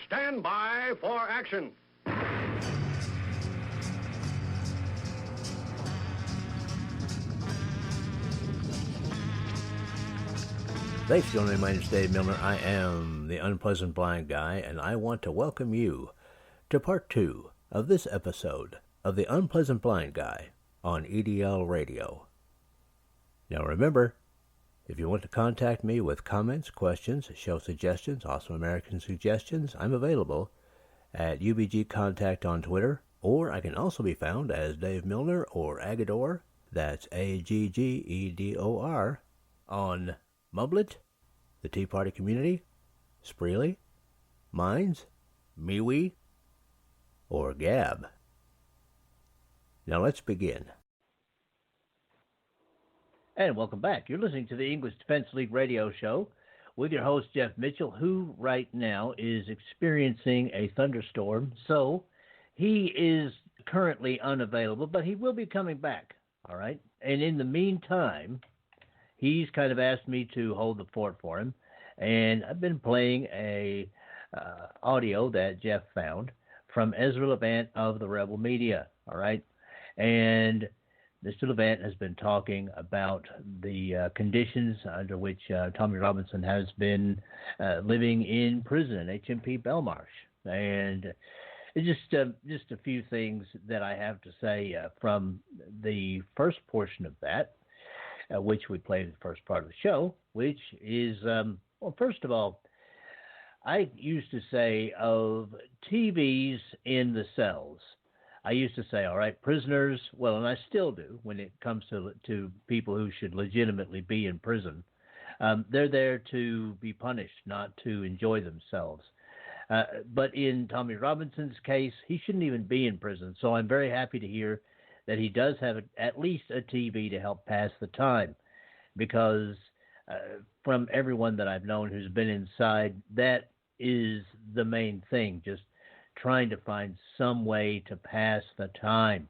Stand by for action. Thanks for joining me. My name is Dave Milner. I am the Unpleasant Blind Guy, and I want to welcome you to part 2 of this episode of the Unpleasant Blind Guy on EDL Radio. Now remember, if you want to contact me with comments, questions, show suggestions, Awesome American suggestions, I'm available at UBG Contact on Twitter, or I can also be found as Dave Milner or Aggedor, that's Aggedor, on Mublet, the Tea Party Community, Spreely, Minds, MeWe, or Gab. Now let's begin. And welcome back. You're listening to the English Defense League radio show with your host, Jeff Mitchell, who right now is experiencing a thunderstorm. So he is currently unavailable, but he will be coming back. All right. And in the meantime, he's kind of asked me to hold the fort for him. And I've been playing a audio that Jeff found from Ezra Levant of the Rebel Media. All right. And Mr. Levant has been talking about the conditions under which Tommy Robinson has been living in prison at HMP Belmarsh. And just a few things that I have to say from the first portion of that, which we played in the first part of the show, which is, well, first of all, I used to say of TVs in the cells, I used to say, all right, prisoners, well, and I still do when it comes to people who should legitimately be in prison, they're there to be punished, not to enjoy themselves. But in Tommy Robinson's case, he shouldn't even be in prison. So I'm very happy to hear that he does have at least a TV to help pass the time, because from everyone that I've known who's been inside, that is the main thing, just trying to find some way to pass the time.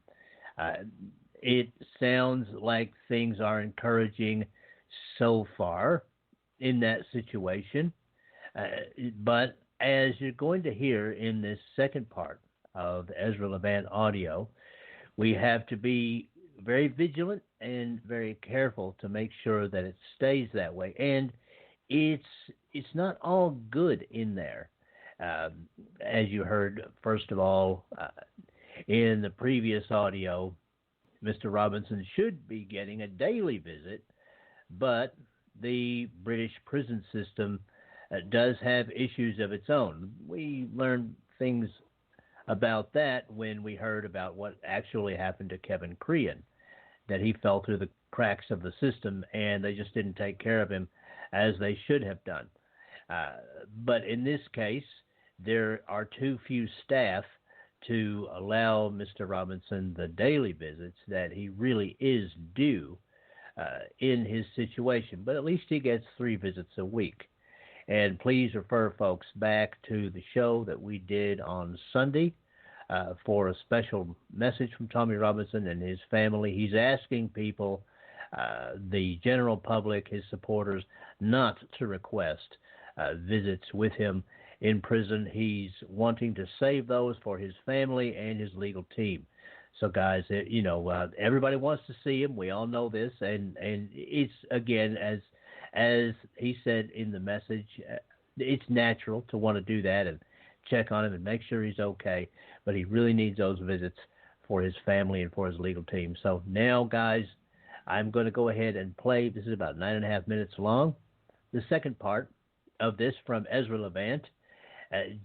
It sounds like things are encouraging so far in that situation, but as you're going to hear in this second part of the Ezra Levant audio, we have to be very vigilant and very careful to make sure that it stays that way. And it's not all good in there. As you heard, first of all, in the previous audio, Mr. Robinson should be getting a daily visit, but the British prison system does have issues of its own. We learned things about that when we heard about what actually happened to Kevin Crean, that he fell through the cracks of the system and they just didn't take care of him as they should have done. But in this case, there are too few staff to allow Mr. Robinson the daily visits that he really is due in his situation. But at least he gets 3 visits a week. And please refer folks back to the show that we did on Sunday for a special message from Tommy Robinson and his family. He's asking people, the general public, his supporters, not to request visits with him in prison. He's wanting to save those for his family and his legal team. So, guys, everybody wants to see him. We all know this. And it's, again, as he said in the message, it's natural to want to do that and check on him and make sure he's okay. But he really needs those visits for his family and for his legal team. So now, guys, I'm going to go ahead and play. This is about 9.5 minutes long. The second part of this from Ezra Levant.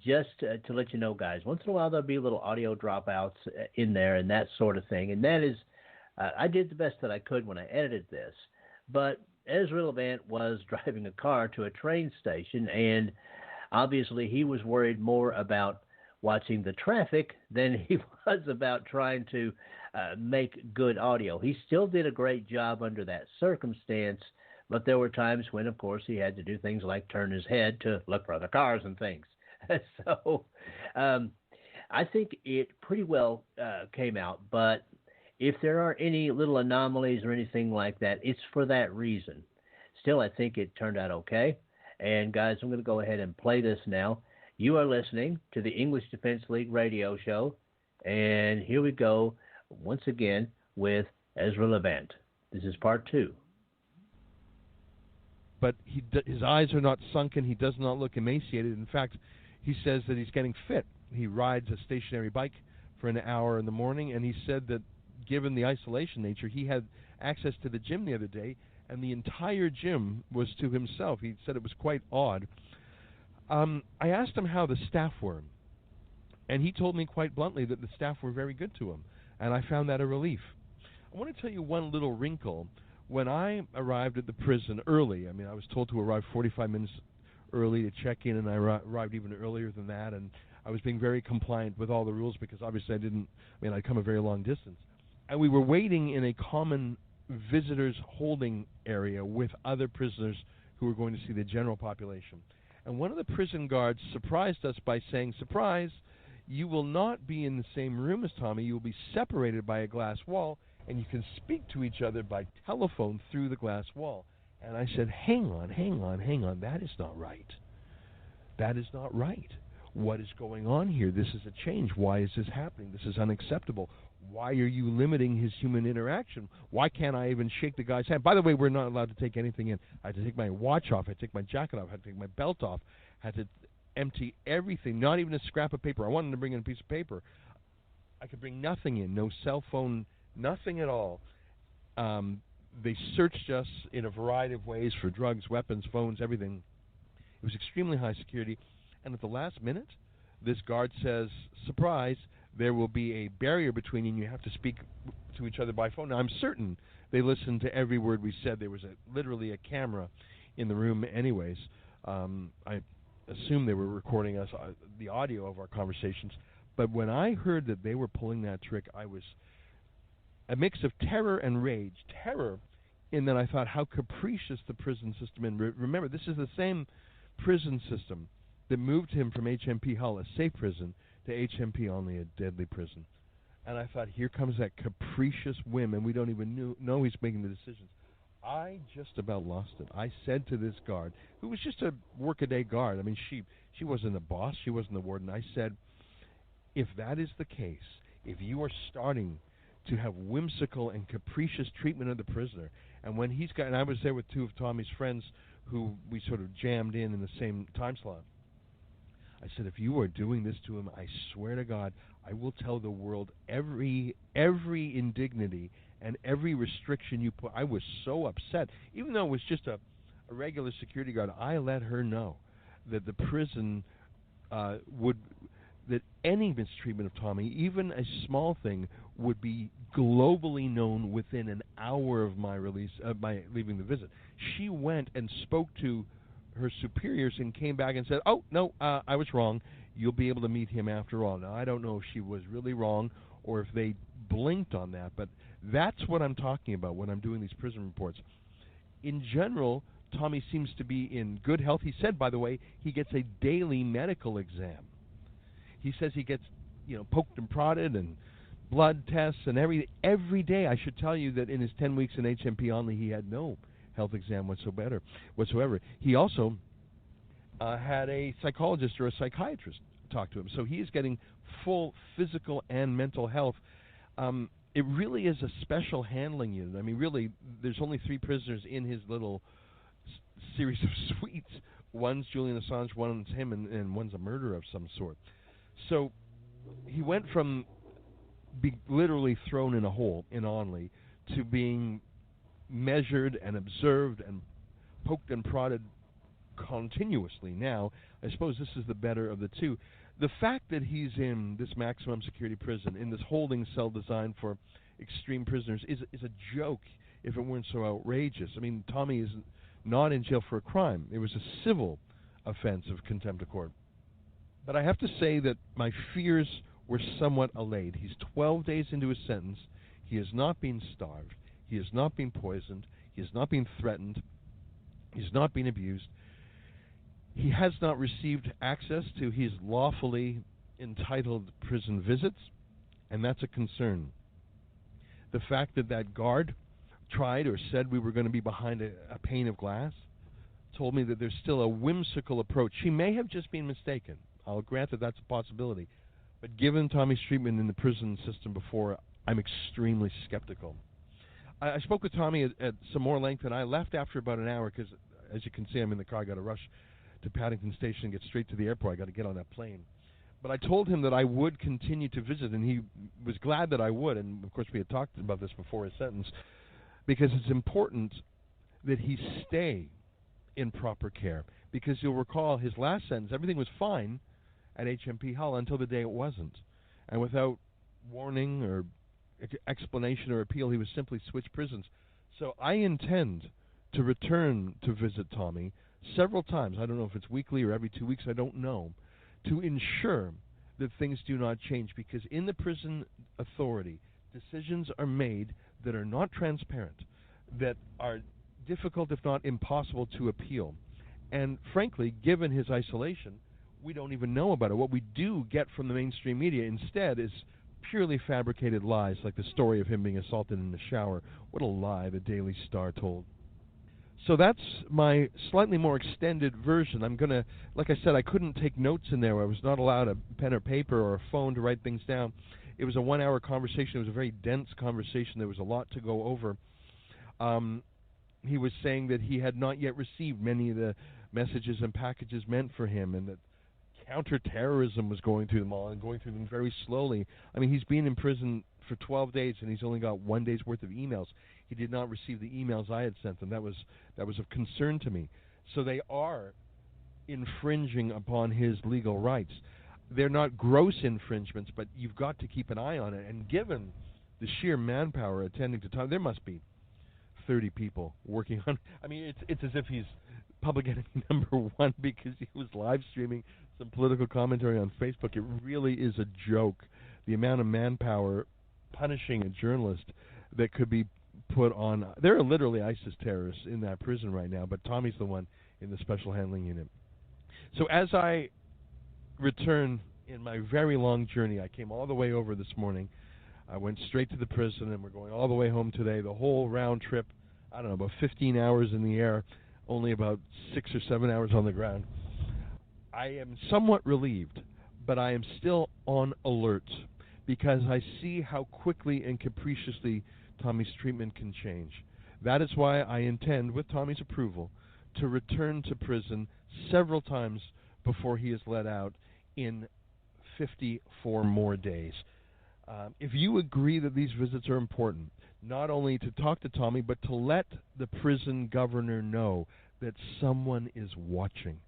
Just to let you know, guys, once in a while there'll be little audio dropouts in there and that sort of thing. And that is, I did the best that I could when I edited this. But Ezra Levant was driving a car to a train station, and obviously he was worried more about watching the traffic than he was about trying to make good audio. He still did a great job under that circumstance, but there were times when, of course, he had to do things like turn his head to look for other cars and things. So I think it pretty well came out, but if there are any little anomalies or anything like that, it's for that reason. Still, I think it turned out okay. And, guys, I'm going to go ahead and play this now. You are listening to the English Defense League radio show, and here we go once again with Ezra Levant. This is part 2. But his eyes are not sunken. He does not look emaciated. In fact, he says that he's getting fit. He rides a stationary bike for an hour in the morning, and he said that given the isolation nature, he had access to the gym the other day, and the entire gym was to himself. He said it was quite odd. I asked him how the staff were, and he told me quite bluntly that the staff were very good to him, and I found that a relief. I want to tell you one little wrinkle. When I arrived at the prison early, I was told to arrive 45 minutes early to check in, and I arrived even earlier than that, and I was being very compliant with all the rules because obviously I'd come a very long distance. And we were waiting in a common visitors holding area with other prisoners who were going to see the general population. And one of the prison guards surprised us by saying, "Surprise, you will not be in the same room as Tommy. You will be separated by a glass wall, and you can speak to each other by telephone through the glass wall." And I said, hang on. That is not right. That is not right. What is going on here? This is a change. Why is this happening? This is unacceptable. Why are you limiting his human interaction? Why can't I even shake the guy's hand? By the way, we're not allowed to take anything in. I had to take my watch off. I had to take my jacket off. I had to take my belt off. I had to empty everything, not even a scrap of paper. I wanted to bring in a piece of paper. I could bring nothing in, no cell phone, nothing at all. They searched us in a variety of ways for drugs, weapons, phones, everything. It was extremely high security. And at the last minute, this guard says, "Surprise, there will be a barrier between you and you have to speak to each other by phone." Now, I'm certain they listened to every word we said. There was literally a camera in the room anyways. I assume they were recording us, the audio of our conversations. But when I heard that they were pulling that trick, I was a mix of terror and rage. Terror in that I thought how capricious the prison system is. Remember, this is the same prison system that moved him from HMP Hull, a safe prison, to HMP Only, a deadly prison. And I thought, here comes that capricious whim, and we don't even know he's making the decisions. I just about lost it. I said to this guard, who was just a workaday guard, she wasn't the boss, she wasn't the warden. I said, if that is the case, if you are starting to have whimsical and capricious treatment of the prisoner, and when and I was there with two of Tommy's friends who we sort of jammed in the same time slot. I said, if you are doing this to him, I swear to God, I will tell the world every indignity and every restriction you put. I was so upset. Even though it was just a regular security guard, I let her know that the prison that any mistreatment of Tommy, even a small thing, would be globally known within an hour of my release, my leaving the visit. She went and spoke to her superiors and came back and said, "Oh, no, I was wrong. You'll be able to meet him after all." Now, I don't know if she was really wrong or if they blinked on that, but that's what I'm talking about when I'm doing these prison reports. In general, Tommy seems to be in good health. He said, by the way, he gets a daily medical exam. He says he gets, poked and prodded and blood tests and every day. I should tell you that in his 10 weeks in HMP Only, he had no health exam whatsoever. He also had a psychologist or a psychiatrist talk to him. So he is getting full physical and mental health. It really is a special handling unit. Really, there's only 3 prisoners in his little series of suites. One's Julian Assange, one's him, and one's a murderer of some sort. So he went from being literally thrown in a hole in Onley to being measured and observed and poked and prodded continuously. Now, I suppose this is the better of the two. The fact that he's in this maximum security prison, in this holding cell designed for extreme prisoners, is a joke if it weren't so outrageous. Tommy is not in jail for a crime. It was a civil offense of contempt of court. But I have to say that my fears were somewhat allayed. He's 12 days into his sentence. He has not been starved. He has not been poisoned. He has not been threatened. He has not been abused. He has not received access to his lawfully entitled prison visits, and that's a concern. The fact that guard tried or said we were going to be behind a pane of glass told me that there's still a whimsical approach. She may have just been mistaken. I'll grant that that's a possibility. But given Tommy's treatment in the prison system before, I'm extremely skeptical. I spoke with Tommy at some more length, and I left after about an hour because, as you can see, I'm in the car. I got to rush to Paddington Station and get straight to the airport. I got to get on that plane. But I told him that I would continue to visit, and he was glad that I would. And, of course, we had talked about this before his sentence, because it's important that he stay in proper care. Because you'll recall his last sentence, everything was fine at HMP Hull until the day it wasn't. And without warning or explanation or appeal, he was simply switched prisons. So I intend to return to visit Tommy several times. I don't know if it's weekly or every 2 weeks, I don't know, to ensure that things do not change. Because in the prison authority, decisions are made that are not transparent, that are difficult, if not impossible, to appeal. And frankly, given his isolation, we don't even know about it. What we do get from the mainstream media instead is purely fabricated lies, like the story of him being assaulted in the shower. What a lie the Daily Star told. So that's my slightly more extended version. I'm going to, like I said, I couldn't take notes in there. I was not allowed a pen or paper or a phone to write things down. It was a 1-hour conversation. It was a very dense conversation. There was a lot to go over. He was saying that he had not yet received many of the messages and packages meant for him, and that counterterrorism was going through them all and going through them very slowly. I mean, he's been in prison for 12 days, and he's only got 1 day's worth of emails. He did not receive the emails I had sent him. That was of concern to me. So they are infringing upon his legal rights. They're not gross infringements, but you've got to keep an eye on it. And given the sheer manpower attending to time, there must be 30 people working on. I mean, it's as if he's public enemy number one, because he was live streaming some political commentary on Facebook. It really is a joke, the amount of manpower punishing a journalist that could be put on. There are literally ISIS terrorists in that prison right now, but Tommy's the one in the special handling unit. So as I return in my very long journey, I came all the way over this morning. I went straight to the prison, and we're going all the way home today. The whole round trip, I don't know, about 15 hours in the air, only about 6 or 7 hours on the ground. I am somewhat relieved, but I am still on alert, because I see how quickly and capriciously Tommy's treatment can change. That is why I intend, with Tommy's approval, to return to prison several times before he is let out in 54 more days. If you agree that these visits are important, not only to talk to Tommy, but to let the prison governor know that someone is watching,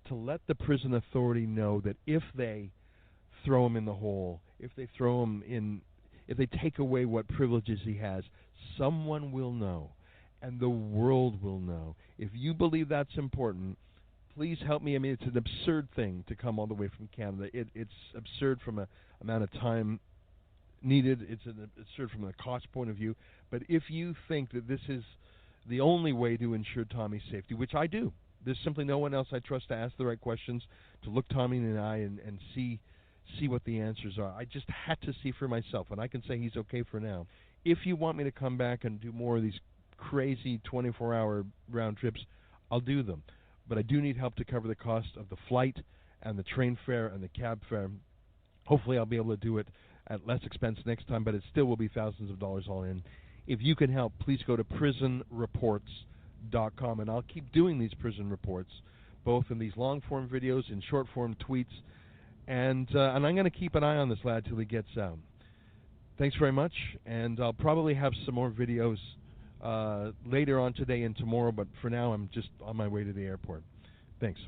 to let the prison authority know that if they throw him in the hole, if they throw him in, if they take away what privileges he has, someone will know, and the world will know. If you believe that's important, please help me. I mean, it's an absurd thing to come all the way from Canada. It's absurd from an amount of time needed. It's absurd from a cost point of view. But if you think that this is the only way to ensure Tommy's safety, which I do, there's simply no one else I trust to ask the right questions, to look Tommy in the eye and see what the answers are. I just had to see for myself, and I can say he's okay for now. If you want me to come back and do more of these crazy 24-hour round trips, I'll do them. But I do need help to cover the cost of the flight and the train fare and the cab fare. Hopefully I'll be able to do it at less expense next time, but it still will be thousands of dollars all in. If you can help, please go to prisonreports.com, and I'll keep doing these prison reports, both in these long-form videos, in short-form tweets, and I'm going to keep an eye on this lad till he gets out. Thanks very much, and I'll probably have some more videos later on today and tomorrow, but for now I'm just on my way to the airport. Thanks.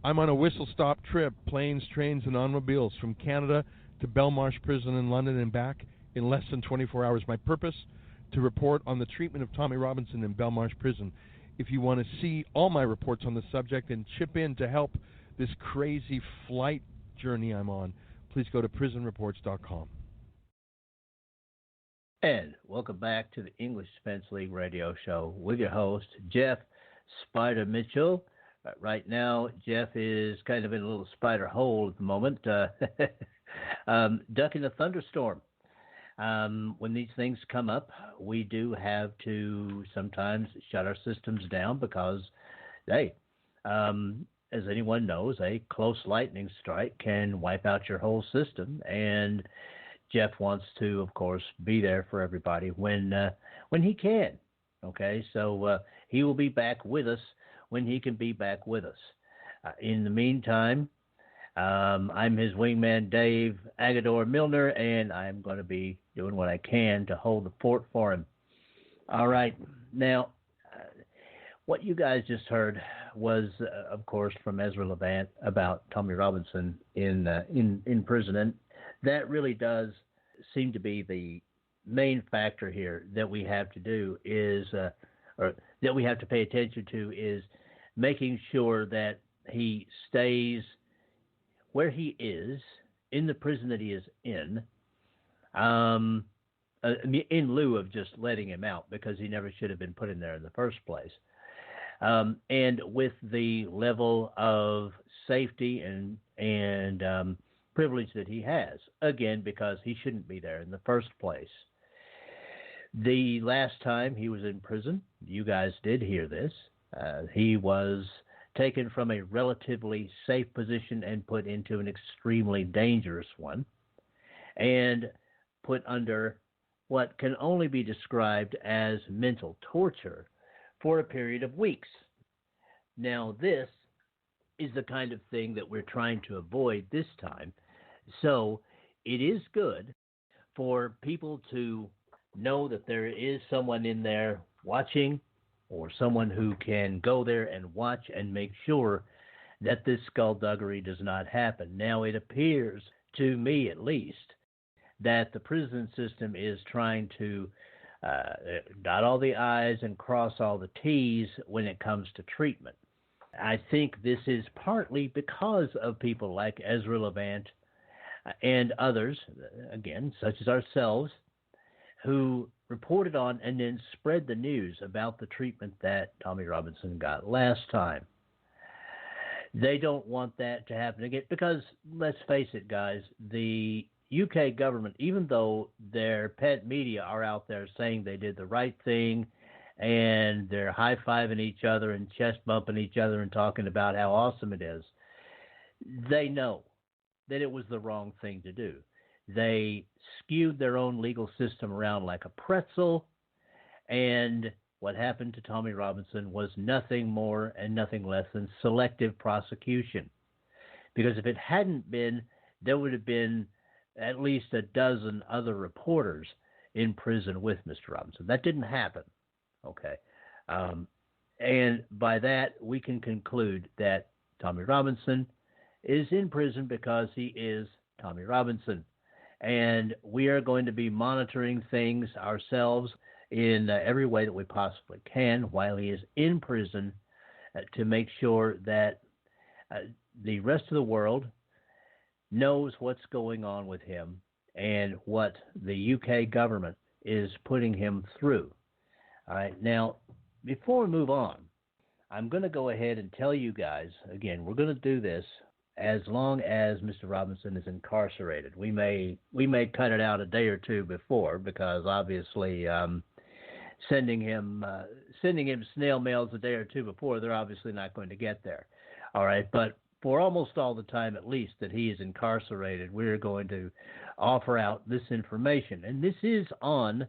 I'm on a whistle-stop trip, planes, trains, and automobiles from Canada to Belmarsh Prison in London and back in less than 24 hours. My purpose, to report on the treatment of Tommy Robinson in Belmarsh Prison. If you want to see all my reports on the subject and chip in to help this crazy flight journey I'm on, please go to prisonreports.com. And welcome back to the English Defense League radio show with your host, Jeff Spider Mitchell. Right now, Jeff is kind of in a little spider hole at the moment, ducking a thunderstorm. When these things come up, we do have to sometimes shut our systems down because, hey, as anyone knows, a close lightning strike can wipe out your whole system. And Jeff wants to, of course, be there for everybody when he can. Okay, so he will be back with us when he can be back with us. In the meantime, I'm his wingman, Dave Agador Milner, and I'm going to be doing what I can to hold the fort for him. All right, now, what you guys just heard was, of course, from Ezra Levant about Tommy Robinson in prison, and that really does seem to be the main factor here that we have to do is, or that we have to pay attention to, is making sure that he stays where he is, in the prison that he is in lieu of just letting him out, because he never should have been put in there in the first place. And with the level of safety and privilege that he has, again, because he shouldn't be there in the first place. The last time he was in prison, you guys did hear this, he was taken from a relatively safe position and put into an extremely dangerous one, and put under what can only be described as mental torture for a period of weeks. Now, this is the kind of thing that we're trying to avoid this time. So it is good for people to know that there is someone in there watching, or someone who can go there and watch and make sure that this skullduggery does not happen. Now, it appears, to me at least, that the prison system is trying to dot all the I's and cross all the T's when it comes to treatment. I think this is partly because of people like Ezra Levant and others, again, such as ourselves, who reported on and then spread the news about the treatment that Tommy Robinson got last time. They don't want that to happen again because, let's face it, guys, the UK government, even though their pet media are out there saying they did the right thing and they're high-fiving each other and chest-bumping each other and talking about how awesome it is, they know that it was the wrong thing to do. They skewed their own legal system around like a pretzel, and what happened to Tommy Robinson was nothing more and nothing less than selective prosecution. Because if it hadn't been, there would have been at least a dozen other reporters in prison with Mr. Robinson. That didn't happen, okay? And by that, we can conclude that Tommy Robinson is in prison because he is Tommy Robinson. And we are going to be monitoring things ourselves in every way that we possibly can while he is in prison to make sure that the rest of the world knows what's going on with him and what the UK government is putting him through. All right. Now, before we move on, I'm going to go ahead and tell you guys, again, we're going to do this as long as Mr. Robinson is incarcerated. We may cut it out a day or two before, because obviously sending him snail mails a day or two before, they're obviously not going to get there. All right, but for almost all the time, at least, that he is incarcerated, we're going to offer out this information. And this is on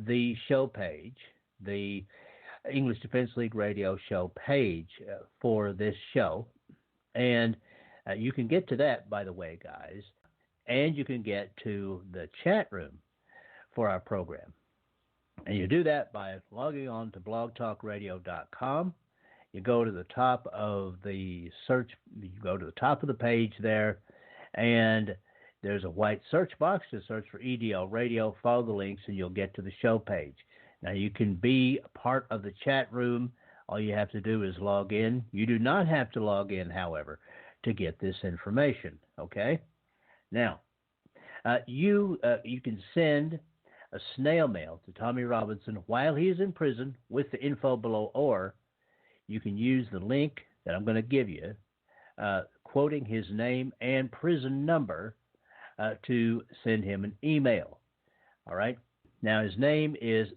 the show page, the English Defense League radio show page for this show. And you can get to that, by the way, guys, and you can get to the chat room for our program. And you do that by logging on to blogtalkradio.com. You go to the top of the search, you go to the top of the page there, and there's a white search box to search for EDL Radio. Follow the links, and you'll get to the show page. Now, you can be a part of the chat room. All you have to do is log in. You do not have to log in, however, to get this information, okay? Now, you can send a snail mail to Tommy Robinson while he is in prison with the info below, or you can use the link that I'm going to give you, quoting his name and prison number, to send him an email, all right? Now, his name is,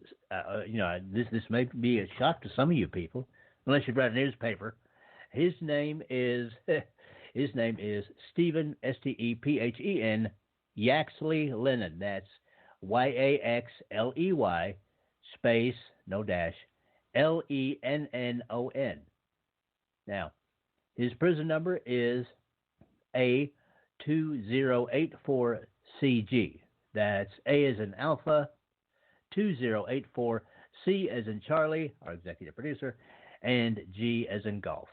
this may be a shock to some of you people, unless you read a newspaper His name is Stephen, Stephen, Yaxley Lennon. That's Yaxley, space, no dash, Lennon. Now, his prison number is A2084CG. That's A as in Alpha, 2084, C as in Charlie, our executive producer, and G as in Golf.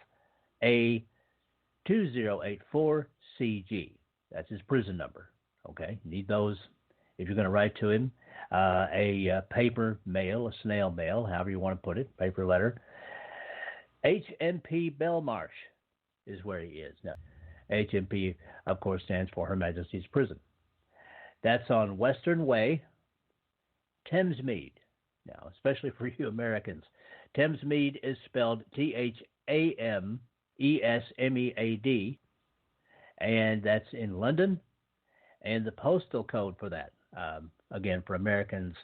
A2084CG. That's his prison number. Okay, need those if you're going to write to him. A paper mail, a snail mail, however you want to put it, paper letter. HMP Belmarsh is where he is. Now, HMP, of course, stands for Her Majesty's Prison. That's on Western Way, Thamesmead. Now, especially for you Americans, Thamesmead is spelled Thamesmead, and that's in London. And the postal code for that, again, for Americans,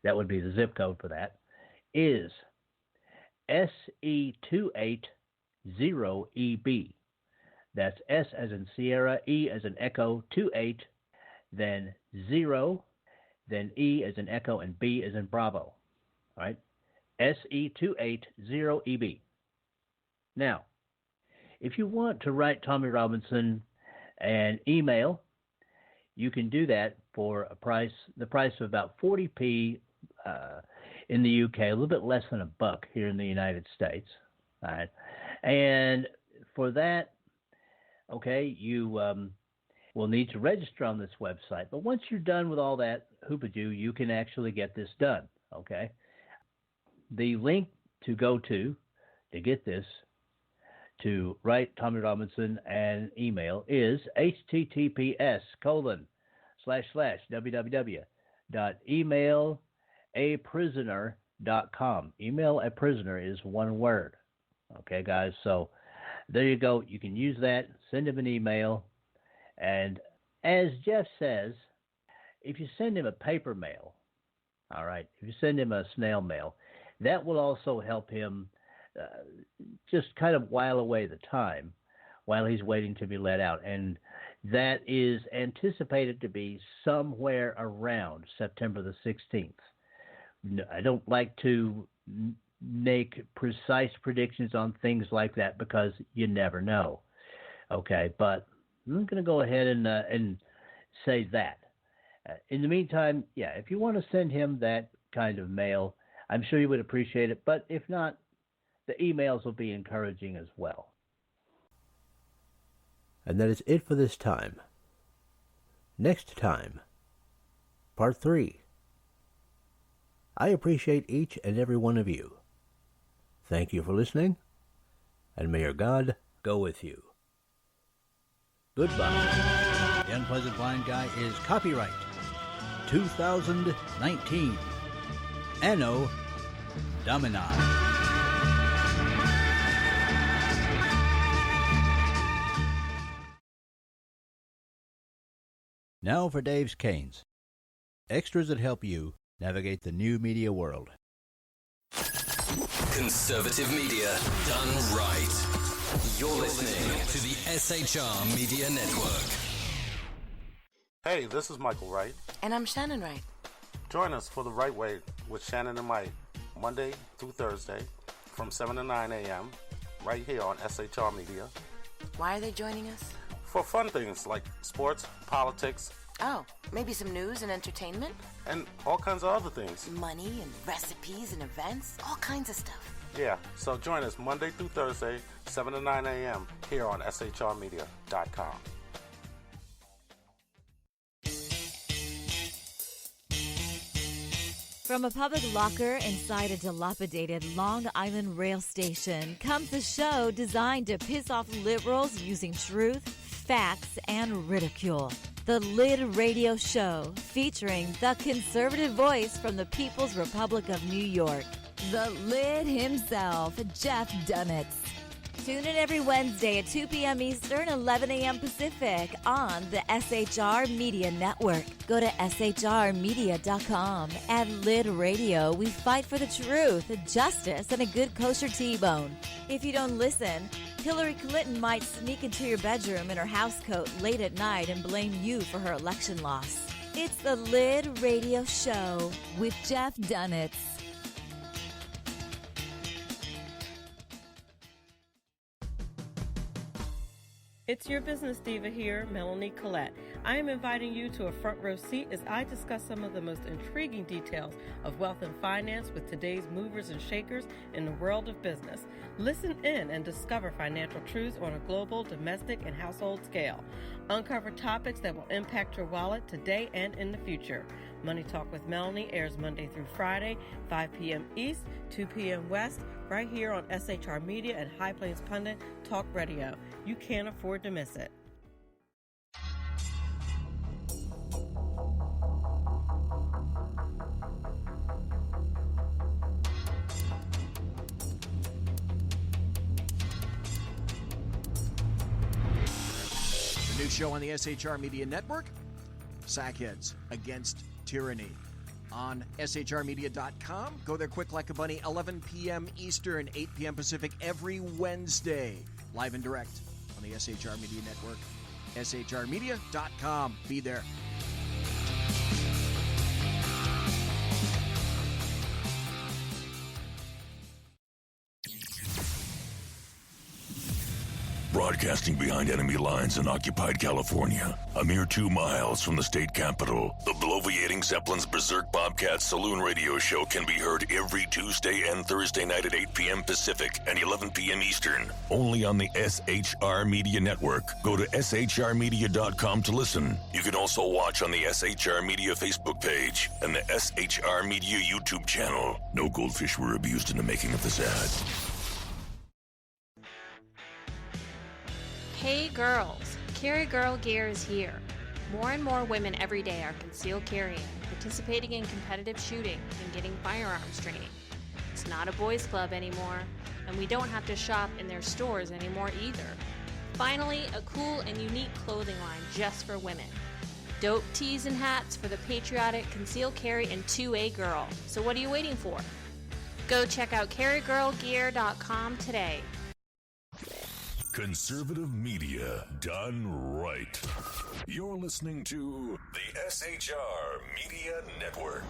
that would be the zip code for that, is SE280EB. That's S as in Sierra, E as in Echo, 28, then 0, then E as in Echo, and B as in Bravo. All right? SE280EB. Now, if you want to write Tommy Robinson an email, you can do that for the price of about 40p in the UK, a little bit less than $1 here in the United States. All right? And for that, okay, you will need to register on this website. But once you're done with all that hoopajoo, you can actually get this done, okay? The link to go to get this, to write Tommy Robinson an email is https://www.emailaprisoner.com. Email a prisoner is one word. Okay, guys, so there you go. You can use that, send him an email, and as Jeff says, if you send him a paper mail, all right, if you send him a snail mail, that will also help him just kind of while away the time while he's waiting to be let out. And that is anticipated to be somewhere around September the 16th. I don't like to make precise predictions on things like that because you never know. Okay, but I'm going to go ahead and say that. In the meantime, yeah, if you want to send him that kind of mail, I'm sure you would appreciate it. But if not, the emails will be encouraging as well. And that is it for this time. Next time, part 3. I appreciate each and every one of you. Thank you for listening, and may your God go with you. Goodbye. The Unpleasant Blind Guy is copyright 2019. Anno Domini. Now for Dave's Canes. Extras that help you navigate the new media world. Conservative media done right. You're listening to the SHR Media Network. Hey, this is Michael Wright. And I'm Shannon Wright. Join us for The Right Way with Shannon and Mike, Monday through Thursday from 7 to 9 a.m. right here on SHR Media. Why are they joining us? For fun things like sports, politics. Oh, maybe some news and entertainment? And all kinds of other things. Money and recipes and events, all kinds of stuff. Yeah, so join us Monday through Thursday, 7 to 9 a.m. here on shrmedia.com. From a public locker inside a dilapidated Long Island rail station comes a show designed to piss off liberals using truth, facts, and ridicule. The Lid Radio Show, featuring the conservative voice from the People's Republic of New York, the Lid himself, Jeff Dunitz. Tune in every Wednesday at 2 p.m. Eastern, 11 a.m. Pacific on the SHR Media Network. Go to shrmedia.com. At Lid Radio, we fight for the truth, justice, and a good kosher T-bone. If you don't listen, Hillary Clinton might sneak into your bedroom in her housecoat late at night and blame you for her election loss. It's the Lid Radio Show with Jeff Dunitz. It's your business diva here, Melanie Collette. I am inviting you to a front row seat as I discuss some of the most intriguing details of wealth and finance with today's movers and shakers in the world of business. Listen in and discover financial truths on a global, domestic, and household scale. Uncover topics that will impact your wallet today and in the future. Money Talk with Melanie airs Monday through Friday, 5 p.m. East, 2 p.m. West, right here on SHR Media and High Plains Pundit Talk Radio. You can't afford to miss it. The new show on the SHR Media Network, Sackheads Against Tyranny. On shrmedia.com. Go there quick like a bunny, 11 p.m. Eastern, 8 p.m. Pacific, every Wednesday. Live and direct on the SHR Media Network. shrmedia.com. Be there. Broadcasting behind enemy lines in occupied California, a mere 2 miles from the state capital, the bloviating Zeppelin's Berserk Bobcat Saloon Radio Show can be heard every Tuesday and Thursday night at 8 p.m. Pacific and 11 p.m. Eastern, only on the SHR Media Network. Go to shrmedia.com to listen. You can also watch on the SHR Media Facebook page and the SHR Media YouTube channel. No goldfish were abused in the making of this ad. Hey girls, Carry Girl Gear is here. More and more women every day are concealed carrying, participating in competitive shooting, and getting firearms training. It's not a boys' club anymore, and we don't have to shop in their stores anymore either. Finally, a cool and unique clothing line just for women. Dope tees and hats for the patriotic concealed carry and 2A girl. So what are you waiting for? Go check out carrygirlgear.com today. Conservative media done right. You're listening to the SHR Media Network.